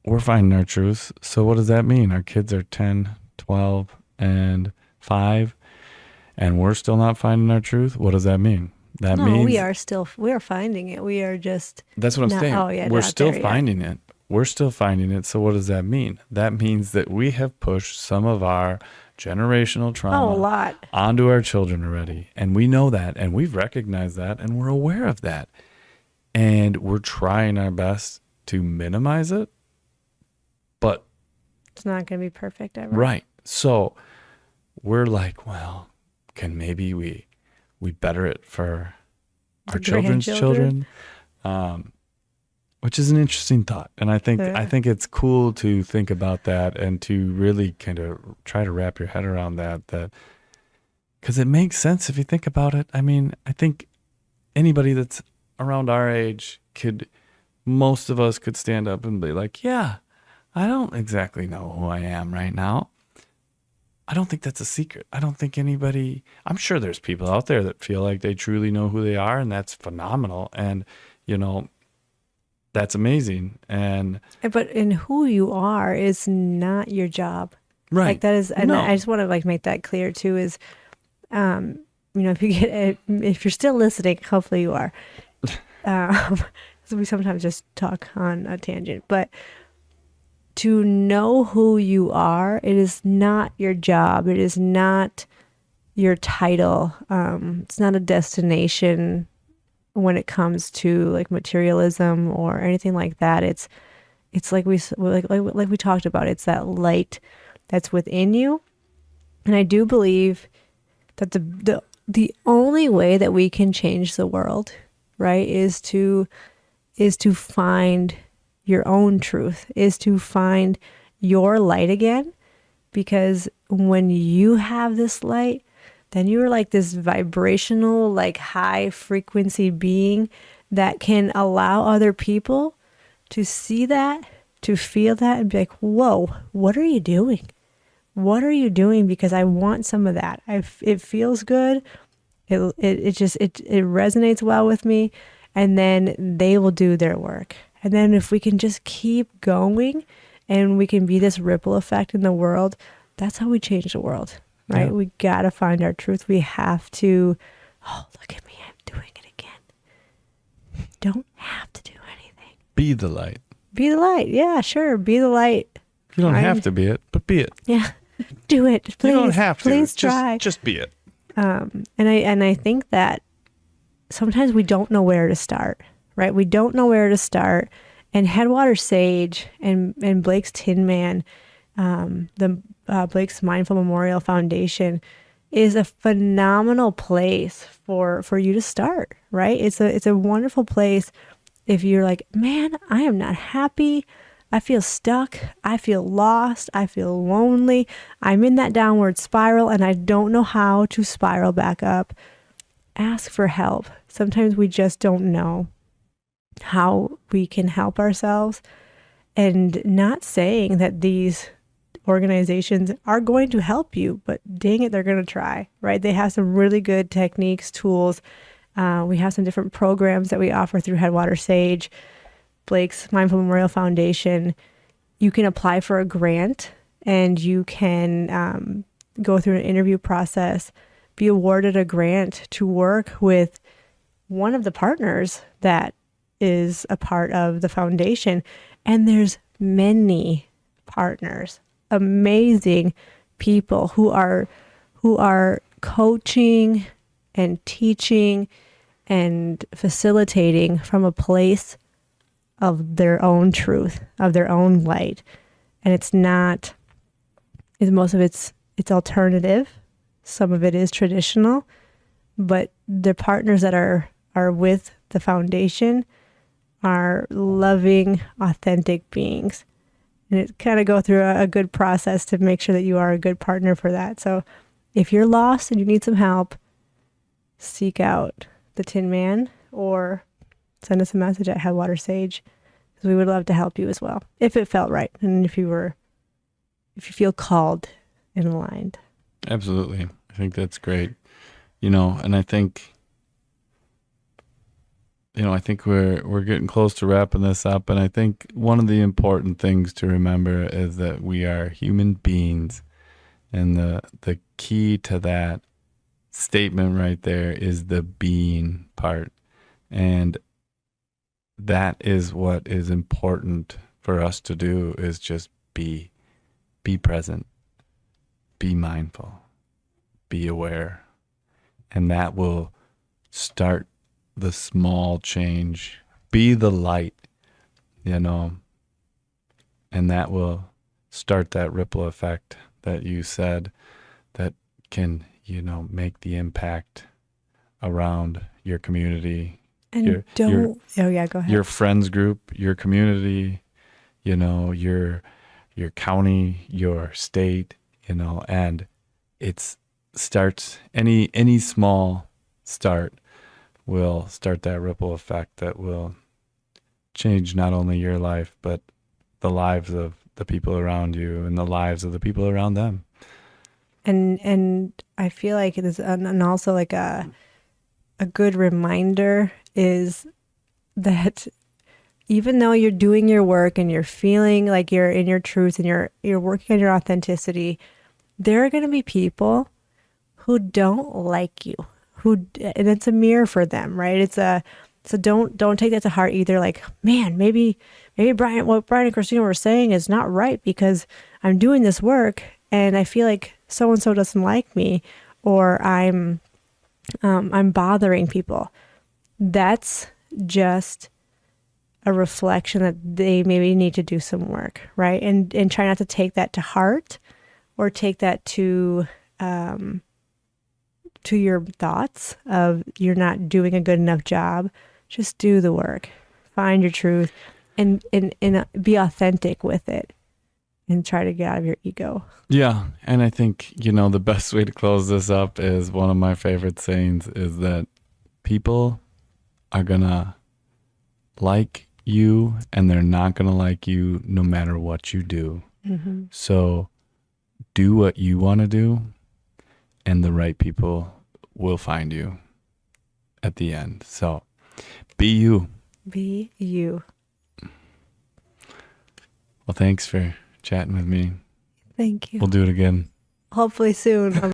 we're finding our truth. So what does that mean? Our kids are 10, 12, and 5, and we're still not finding our truth. What does that mean? That No, means we are finding it. We are just that's what I'm not, saying. oh yeah, We're not still there yet. finding it. We're still finding it. So what does that mean? That means that we have pushed some of our generational Oh, a trauma lot. onto our children already. And we know that, and we've recognized that, and we're aware of that. And we're trying our best to minimize it. But It's not going to be perfect ever. right. So we're like, well, can maybe we better it for our The children's grandchildren? children? Which is an interesting thought. And I Yeah. think it's cool to think about that and to really kind of try to wrap your head around that because it makes sense if you think about it. I mean, I think anybody that's around our age most of us could stand up and be like, yeah, I don't exactly know who I am right now. I don't think that's a secret. I don't think I'm sure there's people out there that feel like they truly know who they are, and that's phenomenal. And, you know, that's amazing. And But in who you are is not your job. right. Like that is, and No. I just want to like make that clear too is, if you're still listening, hopefully you are. So we sometimes just talk on a tangent, but to know who you are, it is not your job. It is not your title. It's not a destination when it comes to like materialism or anything like that. It's like we talked about. It's that light that's within you, and I do believe that the only way that we can change the world, right, is to find your own truth, is to find your light again. Because when you have this light, then you're like this vibrational, like high frequency being that can allow other people to see that, to feel that, and be like, whoa, what are you doing? What are you doing? Because I want some of that. It feels good. It just resonates well with me. And then they will do their work. And then if we can just keep going and we can be this ripple effect in the world, that's how we change the world, right? Yeah. We got to find our truth. We have to, oh, look at me, I'm doing it again. Don't have to do anything. Be the light. Be the light. Yeah, sure. Be the light. You don't have Find- to be it, but be it. Yeah. Do it. Please. You don't have to. Please try. Just be it. And I think that sometimes we don't know where to start, right? We don't know where to start. And Headwater Sage and Blake's Tin Man, the Blake's Mindful Memorial Foundation, is a phenomenal place for you to start, right? It's a wonderful place if you're like, man, I am not happy. I feel stuck. I feel lost. I feel lonely. I'm in that downward spiral and I don't know how to spiral back up. Ask for help. Sometimes we just don't know how we can help ourselves, and not saying that these organizations are going to help you, but dang it, they're going to try, right? They have some really good techniques, tools. We have some different programs that we offer through Headwater Sage, Blake's Mindful Memorial Foundation. You can apply for a grant and you can go through an interview process, be awarded a grant to work with one of the partners that is a part of the foundation. And there's many partners, amazing people who are coaching and teaching and facilitating from a place of their own truth, of their own light. And most of it's alternative. Some of it is traditional, but the partners that are with the foundation are loving, authentic beings. And it kind of go through a good process to make sure that you are a good partner for that. So if you're lost and you need some help, seek out the Tin Man or send us a message at Headwater Sage, because we would love to help you as well, if it felt right and if you were if you feel called and aligned. Absolutely. I think that's great. And I think we're getting close to wrapping this up, and I think one of the important things to remember is that we are human beings, and the key to that statement right there is the being part. And that is what is important for us to do, is just be present, be mindful, be aware, and that will start the small change. Be the light, you know, and that will start that ripple effect that you said, that can, make the impact around your community, And your oh yeah, go ahead. your friends group, your community, your county, your state, and it's starts any small start will start that ripple effect that will change not only your life, but the lives of the people around you and the lives of the people around them. And I feel like it is, and also like a good reminder is that even though you're doing your work and you're feeling like you're in your truth and you're working on your authenticity, there are going to be people who don't like you, and it's a mirror for them, right? So don't take that to heart either. Like, man, maybe what Brian and Khrystyna were saying is not right, because I'm doing this work and I feel like so and so doesn't like me, or I'm bothering people. That's just a reflection that they maybe need to do some work, right? And try not to take that to heart, or take that to your thoughts of you're not doing a good enough job. Just do the work, find your truth, and be authentic with it, and try to get out of your ego. Yeah, and I think, the best way to close this up is one of my favorite sayings is that people are gonna like you and they're not gonna like you no matter what you do. Mm-hmm. So do what you want to do, and the right people will find you at the end. So be you. Be you. Well, thanks for chatting with me. Thank you. We'll do it again. Hopefully soon.